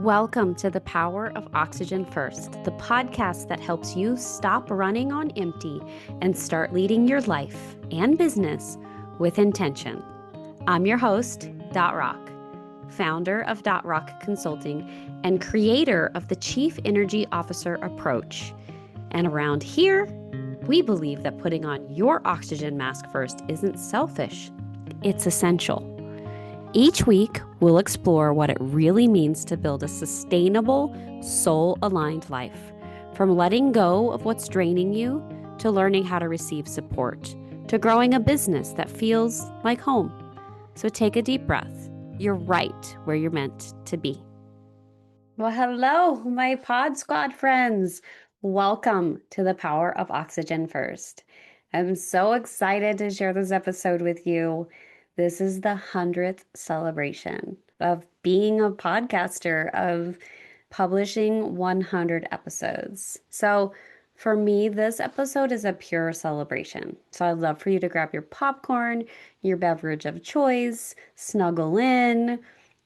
Welcome to the Power of Oxygen First, the podcast that helps you stop running on empty and start leading your life and business with intention. I'm your host, Dot Rock, founder of Dot Rock Consulting and creator of the Chief Energy Officer approach. And around here, we believe that putting on your oxygen mask first isn't selfish, it's essential. Each week, we'll explore what it really means to build a sustainable, soul-aligned life. From letting go of what's draining you, to learning how to receive support, to growing a business that feels like home. So take a deep breath. You're right where you're meant to be. Well, hello, my Pod Squad friends. Welcome to the Power of Oxygen First. I'm so excited to share this episode with you. This is the 100th celebration of being a podcaster, of publishing 100 episodes. So for me, this episode is a pure celebration. So I'd love for you to grab your popcorn, your beverage of choice, snuggle in,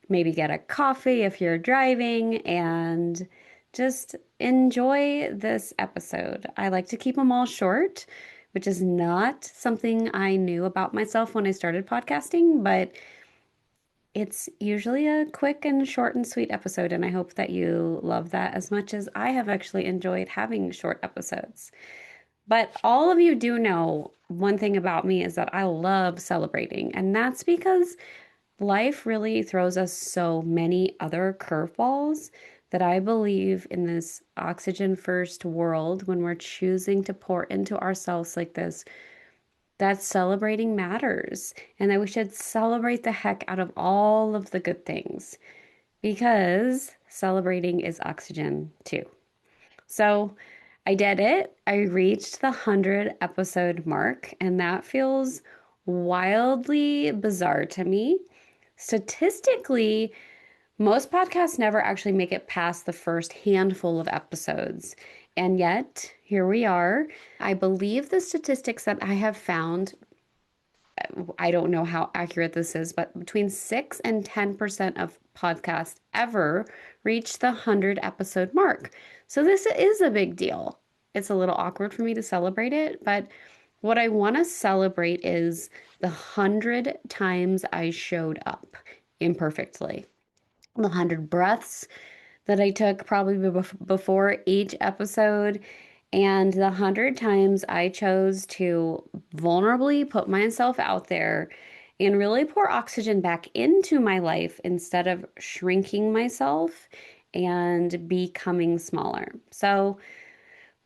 maybe get a coffee if you're driving, and just enjoy this episode. I like to keep them all short, which is not something I knew about myself when I started podcasting, but it's usually a quick and short and sweet episode, and I hope that you love that as much as I have actually enjoyed having short episodes. But all of you do know one thing about me is that I love celebrating, and that's because life really throws us so many other curveballs that I believe in this oxygen first world, when we're choosing to pour into ourselves like this, that celebrating matters, and that we should celebrate the heck out of all of the good things, because celebrating is oxygen too. So I did it. I reached the 100 episode mark, and that feels wildly bizarre to me. Statistically, most podcasts never actually make it past the first handful of episodes. And yet, here we are. I believe the statistics that I have found, I don't know how accurate this is, but between 6 and 10% of podcasts ever reach the 100 episode mark. So this is a big deal. It's a little awkward for me to celebrate it, but what I want to celebrate is the 100 times I showed up imperfectly, the 100 breaths that I took probably before each episode, and the 100 times I chose to vulnerably put myself out there and really pour oxygen back into my life instead of shrinking myself and becoming smaller. So,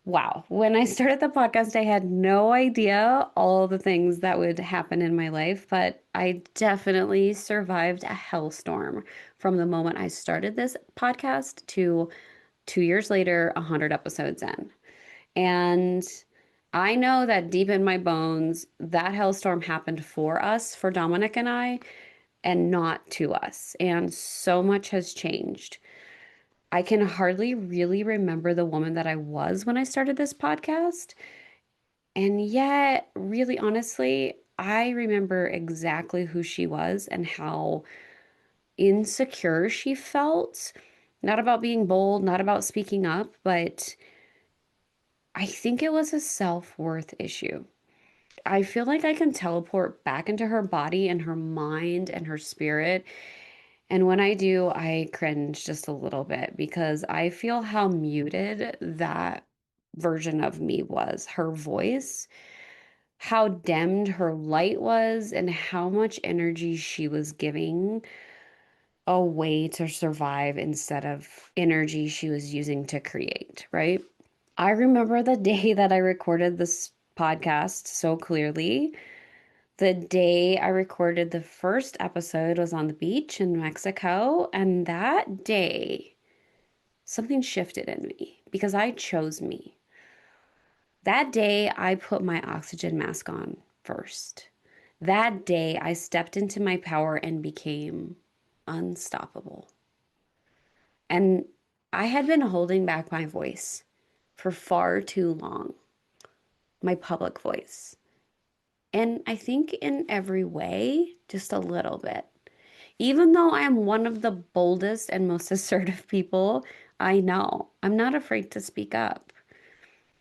wow. When I started the podcast, I had no idea all the things that would happen in my life, but I definitely survived a hellstorm from the moment I started this podcast to 2 years later, 100 episodes in. And I know that deep in my bones, that hellstorm happened for us, for Dominic and I, and not to us. And so much has changed. I can hardly really remember the woman that I was when I started this podcast. And yet, really honestly, I remember exactly who she was and how insecure she felt. Not about being bold, not about speaking up, but I think it was a self-worth issue. I feel like I can teleport back into her body and her mind and her spirit. And when I do, I cringe just a little bit because I feel how muted that version of me was. Her voice, how dimmed her light was, and how much energy she was giving away to survive instead of energy she was using to create, right? I remember the day that I recorded this podcast so clearly. The day I recorded the first episode was on the beach in Mexico, and that day something shifted in me because I chose me. That day I put my oxygen mask on first. That day I stepped into my power and became unstoppable. And I had been holding back my voice for far too long, my public voice. And I think in every way, just a little bit. Even though I am one of the boldest and most assertive people I know, I'm not afraid to speak up.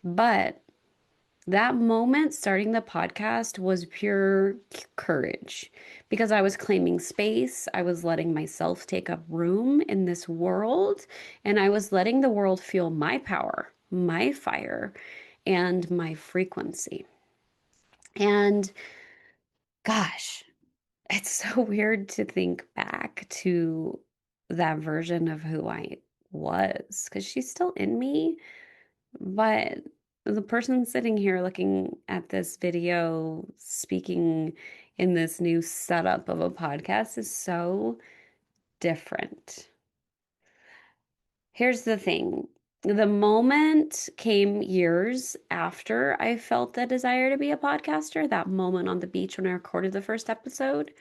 But that moment starting the podcast was pure courage because I was claiming space. I was letting myself take up room in this world, and I was letting the world feel my power, my fire, and my frequency. And gosh, it's so weird to think back to that version of who I was because she's still in me. But the person sitting here looking at this video, speaking in this new setup of a podcast is so different. Here's the thing. The moment came years after I felt the desire to be a podcaster, that moment on the beach when I recorded the first episode.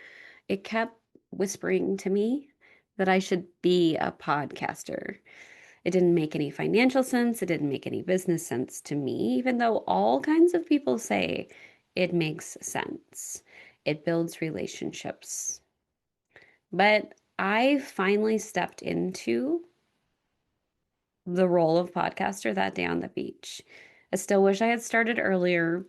It kept whispering to me that I should be a podcaster. It didn't make any financial sense. It didn't make any business sense to me, even though all kinds of people say it makes sense. It builds relationships. But I finally stepped into the role of podcaster that day on the beach. I still wish I had started earlier,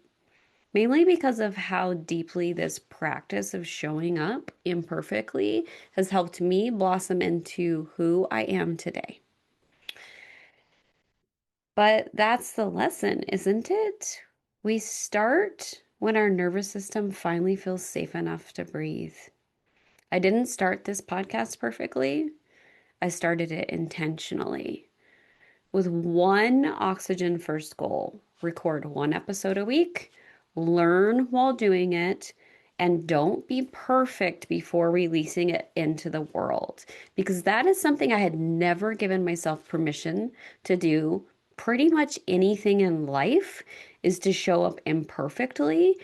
mainly because of how deeply this practice of showing up imperfectly has helped me blossom into who I am today. But that's the lesson, isn't it? We start when our nervous system finally feels safe enough to breathe. I didn't start this podcast perfectly. I started it intentionally with one oxygen first goal: record one episode a week, learn while doing it, and don't be perfect before releasing it into the world. Because that is something I had never given myself permission to do. Pretty much anything in life is to show up imperfectly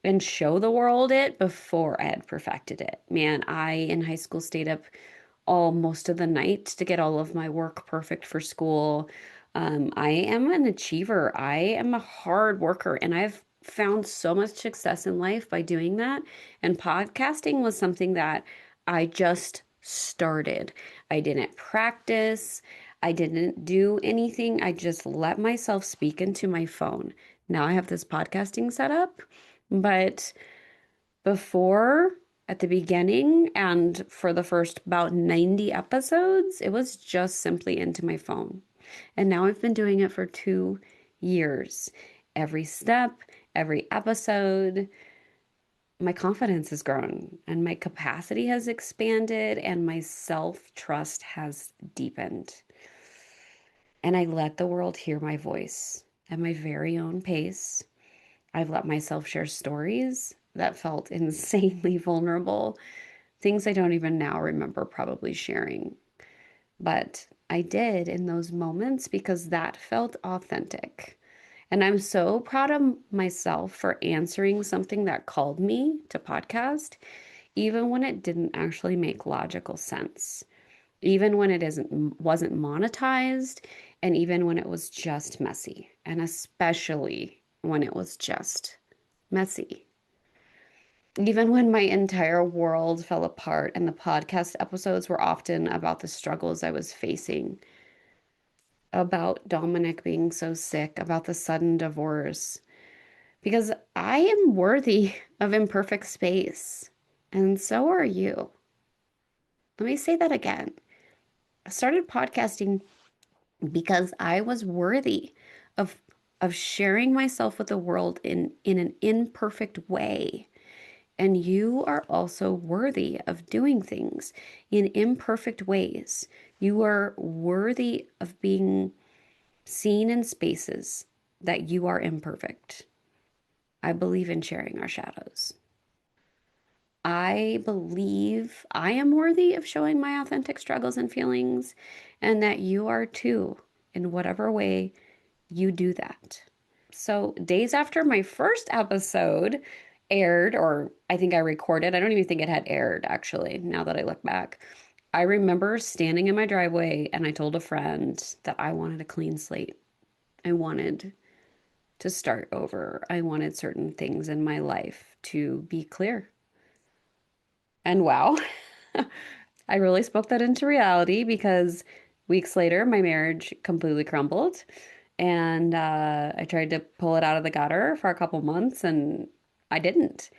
and show the world it before I had perfected it. Man, I in high school stayed up all most of the night to get all of my work perfect for school. I am an achiever. I am a hard worker, and I've found so much success in life by doing that. And podcasting was something that I just started. I didn't practice, I didn't do anything. I just let myself speak into my phone. Now I have this podcasting set up, but before, at the beginning and for the first about 90 episodes, it was just simply into my phone. And now I've been doing it for 2 years. Every step, every episode, my confidence has grown and my capacity has expanded and my self-trust has deepened. And I let the world hear my voice at my very own pace. I've let myself share stories that felt insanely vulnerable, things I don't even now remember probably sharing. But I did in those moments because that felt authentic. And I'm so proud of myself for answering something that called me to podcast, even when it didn't actually make logical sense, even when it wasn't monetized, and even when it was just messy, and especially when it was just messy. Even when my entire world fell apart and the podcast episodes were often about the struggles I was facing, about Dominic being so sick, about the sudden divorce, because I am worthy of imperfect space, and so are you. Let me say that again. I started podcasting because I was worthy of sharing myself with the world in an imperfect way. And you are also worthy of doing things in imperfect ways. You are worthy of being seen in spaces that you are imperfect. I believe in sharing our shadows. I believe I am worthy of showing my authentic struggles and feelings, and that you are too, in whatever way you do that. So, days after my first episode aired, or I think I recorded, I don't even think it had aired actually, now that I look back. I remember standing in my driveway and I told a friend that I wanted a clean slate. I wanted to start over. I wanted certain things in my life to be clear. And wow, I really spoke that into reality because weeks later, my marriage completely crumbled. And I tried to pull it out of the gutter for a couple months and I didn't.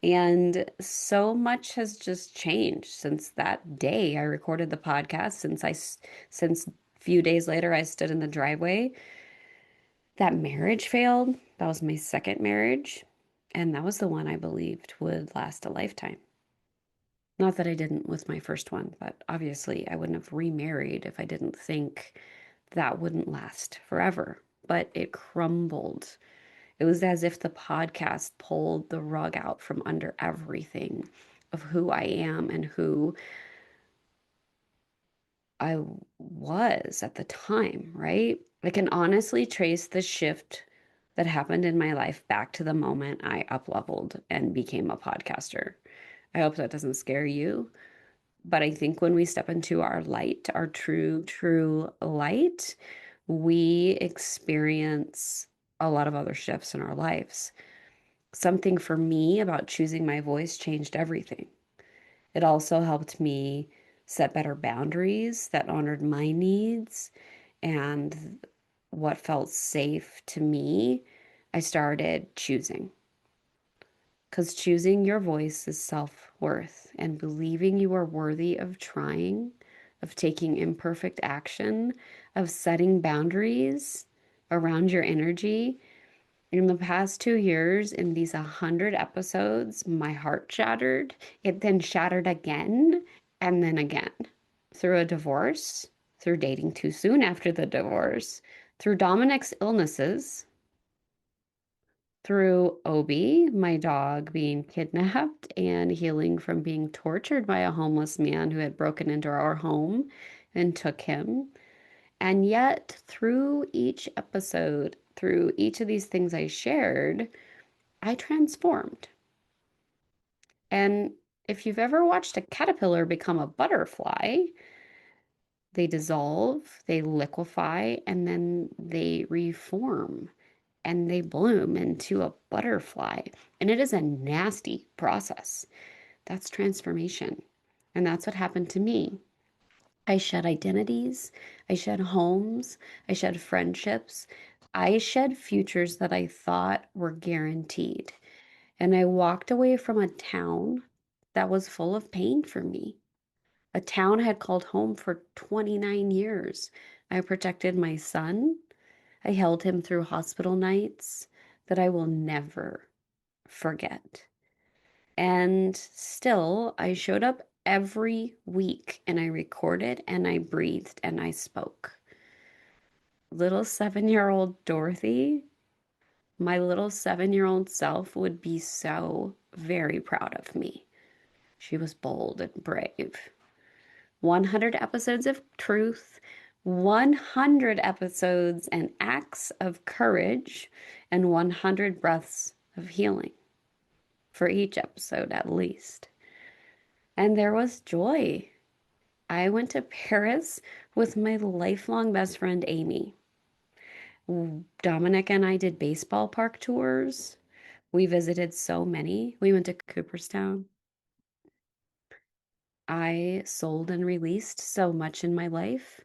And so much has just changed since that day I recorded the podcast, since a few days later I stood in the driveway. That marriage failed. That was my second marriage. And that was the one I believed would last a lifetime. Not that I didn't with my first one, but obviously I wouldn't have remarried if I didn't think that wouldn't last forever. But it crumbled. It was as if the podcast pulled the rug out from under everything of who I am and who I was at the time, right? I can honestly trace the shift that happened in my life back to the moment I up-leveled and became a podcaster. I hope that doesn't scare you, but I think when we step into our light, our true light, we experience a lot of other shifts in our lives. Something for me about choosing my voice changed everything. It also helped me set better boundaries that honored my needs and what felt safe to me. I started choosing because choosing your voice is self-worth and believing you are worthy of trying, of taking imperfect action, of setting boundaries around your energy. In the past 2 years, in these 100 episodes, my heart shattered. It then shattered again and then again through a divorce, through dating too soon after the divorce, through Dominic's illnesses, through Obi, my dog, being kidnapped and healing from being tortured by a homeless man who had broken into our home and took him. And yet, through each episode, through each of these things I shared, I transformed. And if you've ever watched a caterpillar become a butterfly, they dissolve, they liquefy, and then they reform and they bloom into a butterfly. And it is a nasty process. That's transformation. And that's what happened to me. I shed identities, I shed homes, I shed friendships, I shed futures that I thought were guaranteed. And I walked away from a town that was full of pain for me. A town I had called home for 29 years. I protected my son. I held him through hospital nights that I will never forget. And still, I showed up every week and I recorded and I breathed and I spoke. Little 7-year-old Dorothy, my little 7-year-old self would be so very proud of me. She was bold and brave. 100 episodes of truth, 100 episodes and acts of courage, and 100 breaths of healing for each episode at least. And there was joy. I went to Paris with my lifelong best friend, Amy. Dominic and I did baseball park tours. We visited so many. We went to Cooperstown. I sold and released so much in my life.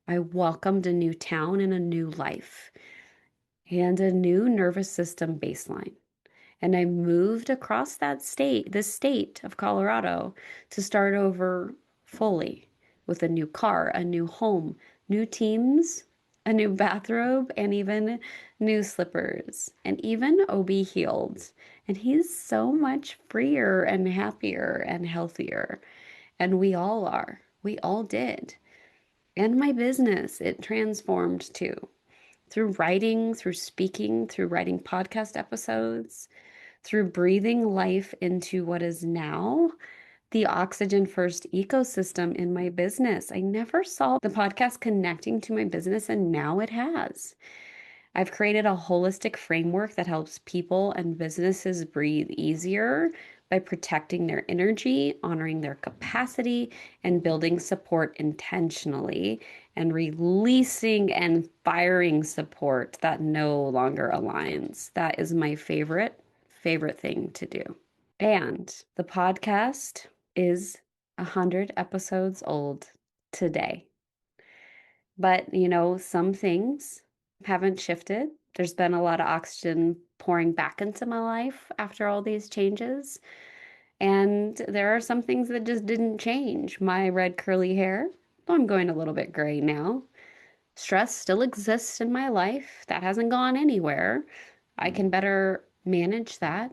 I welcomed a new town and a new life and a new nervous system baseline. And I moved across the state of Colorado, to start over fully with a new car, a new home, new teams, a new bathrobe, and even new slippers. And even Obi healed. And he's so much freer and happier and healthier. And we all are. We all did. And my business, it transformed too. Through writing, through speaking, through writing podcast episodes, through breathing life into what is now the oxygen first ecosystem in my business. I never saw the podcast connecting to my business, and now it has. I've created a holistic framework that helps people and businesses breathe easier by protecting their energy, honoring their capacity, and building support intentionally, and releasing and firing support that no longer aligns. That is my favorite thing to do. And the podcast is 100 episodes old today. But, some things haven't shifted. There's been a lot of oxygen pouring back into my life after all these changes. And there are some things that just didn't change. My red curly hair, I'm going a little bit gray now. Stress still exists in my life. That hasn't gone anywhere. I can better manage that.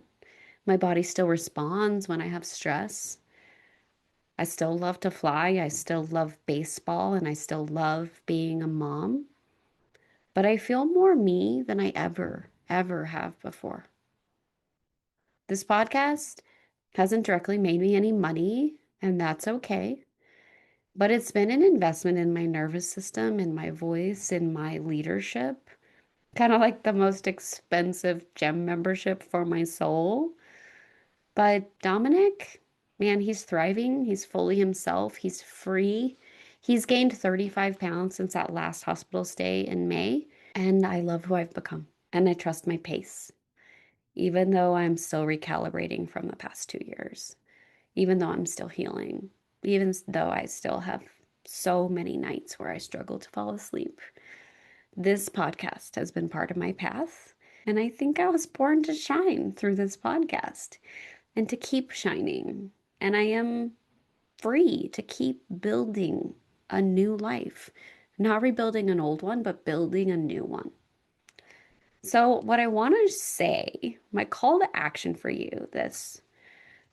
My body still responds when I have stress. I still love to fly. I still love baseball and I still love being a mom. But I feel more me than I ever have before. This podcast hasn't directly made me any money, and that's okay. But it's been an investment in my nervous system, in my voice, in my leadership. Kind of like the most expensive gym membership for my soul. But Dominic, man, he's thriving. He's fully himself. He's free. He's gained 35 pounds since that last hospital stay in May. And I love who I've become. And I trust my pace, even though I'm still recalibrating from the past 2 years, even though I'm still healing, even though I still have so many nights where I struggle to fall asleep. This podcast has been part of my path. And I think I was born to shine through this podcast and to keep shining. And I am free to keep building a new life, not rebuilding an old one, but building a new one. So, what I want to say, my call to action for you this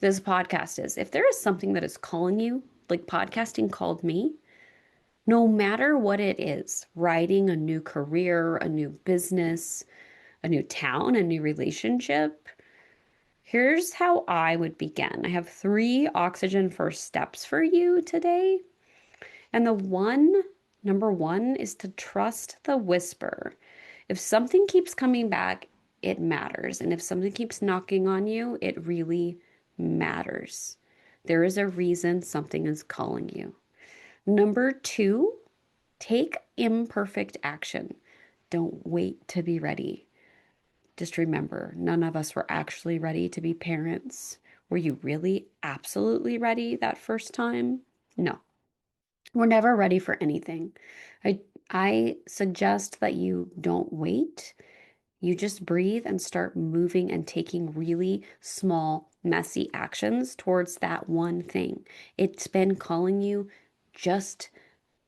podcast is if there is something that is calling you, like podcasting called me, no matter what it is, writing a new career, a new business, a new town, a new relationship, here's how I would begin. I have 3 oxygen first steps for you today. And number one is to trust the whisper. If something keeps coming back, it matters. And if something keeps knocking on you, it really matters. There is a reason something is calling you. Number 2, take imperfect action. Don't wait to be ready. Just remember, none of us were actually ready to be parents. Were you really absolutely ready that first time? No. We're never ready for anything. I I suggest that you don't wait. You just breathe and start moving and taking really small, messy actions towards that one thing. It's been calling you. Just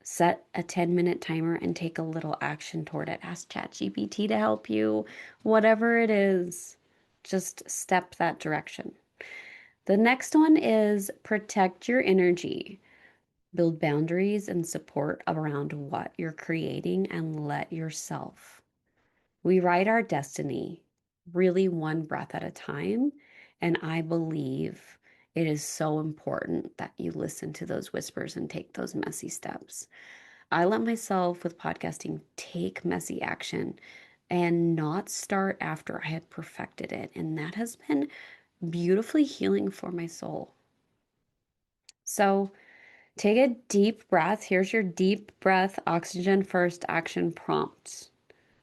set a 10-minute timer and take a little action toward it. Ask ChatGPT to help you. Whatever it is, just step that direction. The next one is protect your energy. Build boundaries and support around what you're creating and let yourself. We write our destiny really one breath at a time. And I believe it is so important that you listen to those whispers and take those messy steps. I let myself with podcasting take messy action and not start after I had perfected it. And that has been beautifully healing for my soul. So, take a deep breath. Here's your deep breath, oxygen first action prompt.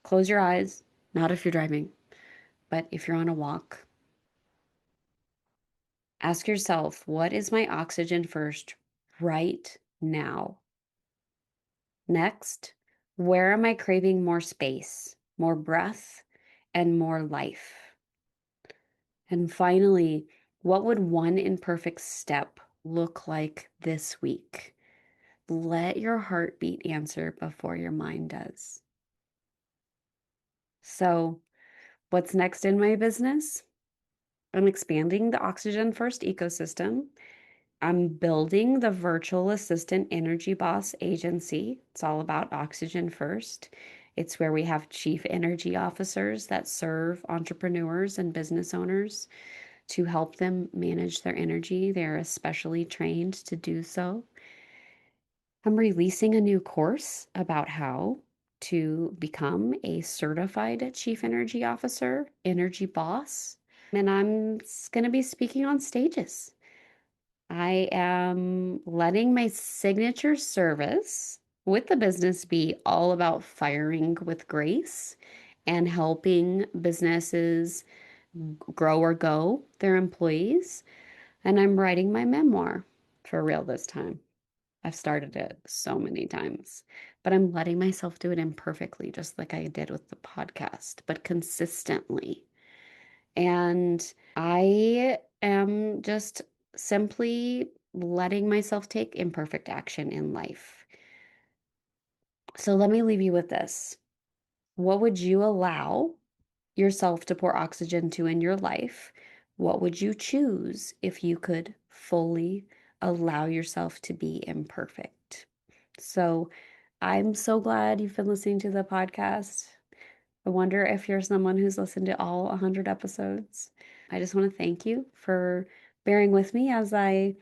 Close your eyes, not if you're driving, but if you're on a walk. Ask yourself, what is my oxygen first right now? Next, where am I craving more space, more breath, and more life? And finally, what would one imperfect step look like this week? Let your heartbeat answer before your mind does. So, what's next in my business? I'm expanding the Oxygen First ecosystem. I'm building the virtual assistant Energy Boss agency. It's all about Oxygen First. It's where we have chief energy officers that serve entrepreneurs and business owners to help them manage their energy. They're especially trained to do so. I'm releasing a new course about how to become a certified chief energy officer, energy boss. And I'm going to be speaking on stages. I am letting my signature service with the business be all about firing with grace and helping businesses grow or go their employees. And I'm writing my memoir, for real this time. I've started it so many times, but I'm letting myself do it imperfectly, just like I did with the podcast, but consistently. And I am just simply letting myself take imperfect action in life. So let me leave you with this. What would you allow yourself to pour oxygen to in your life? What would you choose if you could fully allow yourself to be imperfect? So I'm so glad you've been listening to the podcast. I wonder if you're someone who's listened to all 100 episodes. I just want to thank you for bearing with me as I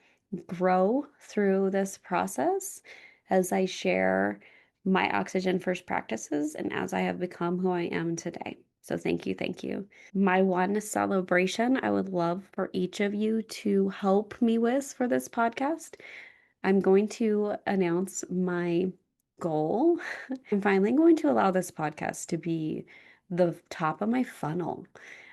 grow through this process, as I share my oxygen first practices, and as I have become who I am today. So thank you, thank you. My one celebration I would love for each of you to help me with for this podcast. I'm going to announce my goal. I'm finally going to allow this podcast to be the top of my funnel.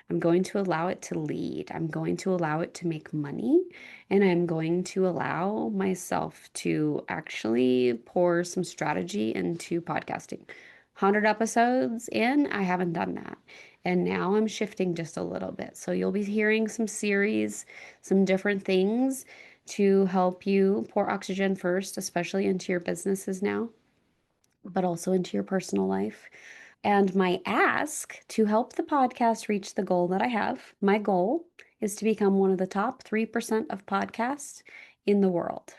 I'm going to allow it to lead. I'm going to allow it to make money. And I'm going to allow myself to actually pour some strategy into podcasting. 100 episodes in, I haven't done that. And now I'm shifting just a little bit. So you'll be hearing some series, some different things to help you pour oxygen first, especially into your businesses now, but also into your personal life. And my ask to help the podcast reach the goal that I have, my goal is to become one of the top 3% of podcasts in the world.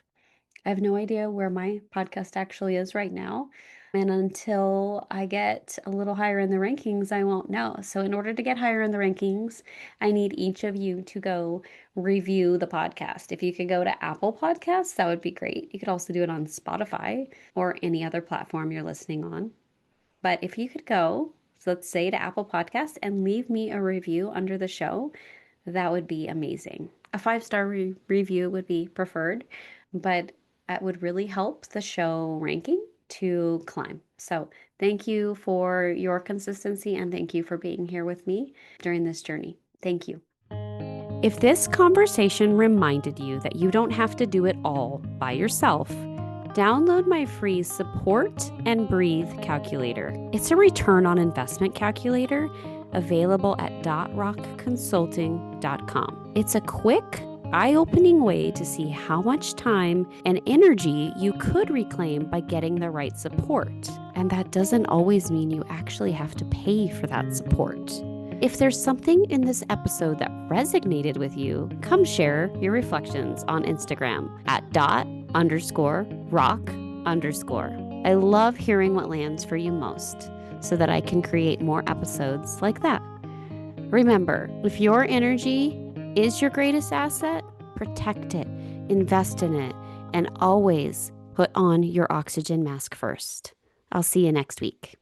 I have no idea where my podcast actually is right now. And until I get a little higher in the rankings, I won't know. So, in order to get higher in the rankings, I need each of you to go review the podcast. If you could go to Apple Podcasts, that would be great. You could also do it on Spotify or any other platform you're listening on. But if you could go, so let's say to Apple Podcasts and leave me a review under the show, that would be amazing. A 5-star review would be preferred, but that would really help the show ranking to climb. So thank you for your consistency and thank you for being here with me during this journey. Thank you. If this conversation reminded you that you don't have to do it all by yourself, download my free Support and Breathe calculator. It's a return on investment calculator available at rockconsulting.com. It's a quick, eye-opening way to see how much time and energy you could reclaim by getting the right support. And that doesn't always mean you actually have to pay for that support. If there's something in this episode that resonated with you, come share your reflections on Instagram at _rock_. I love hearing what lands for you most so that I can create more episodes like that. Remember, if your energy is your greatest asset, protect it, invest in it, and always put on your oxygen mask first. I'll see you next week.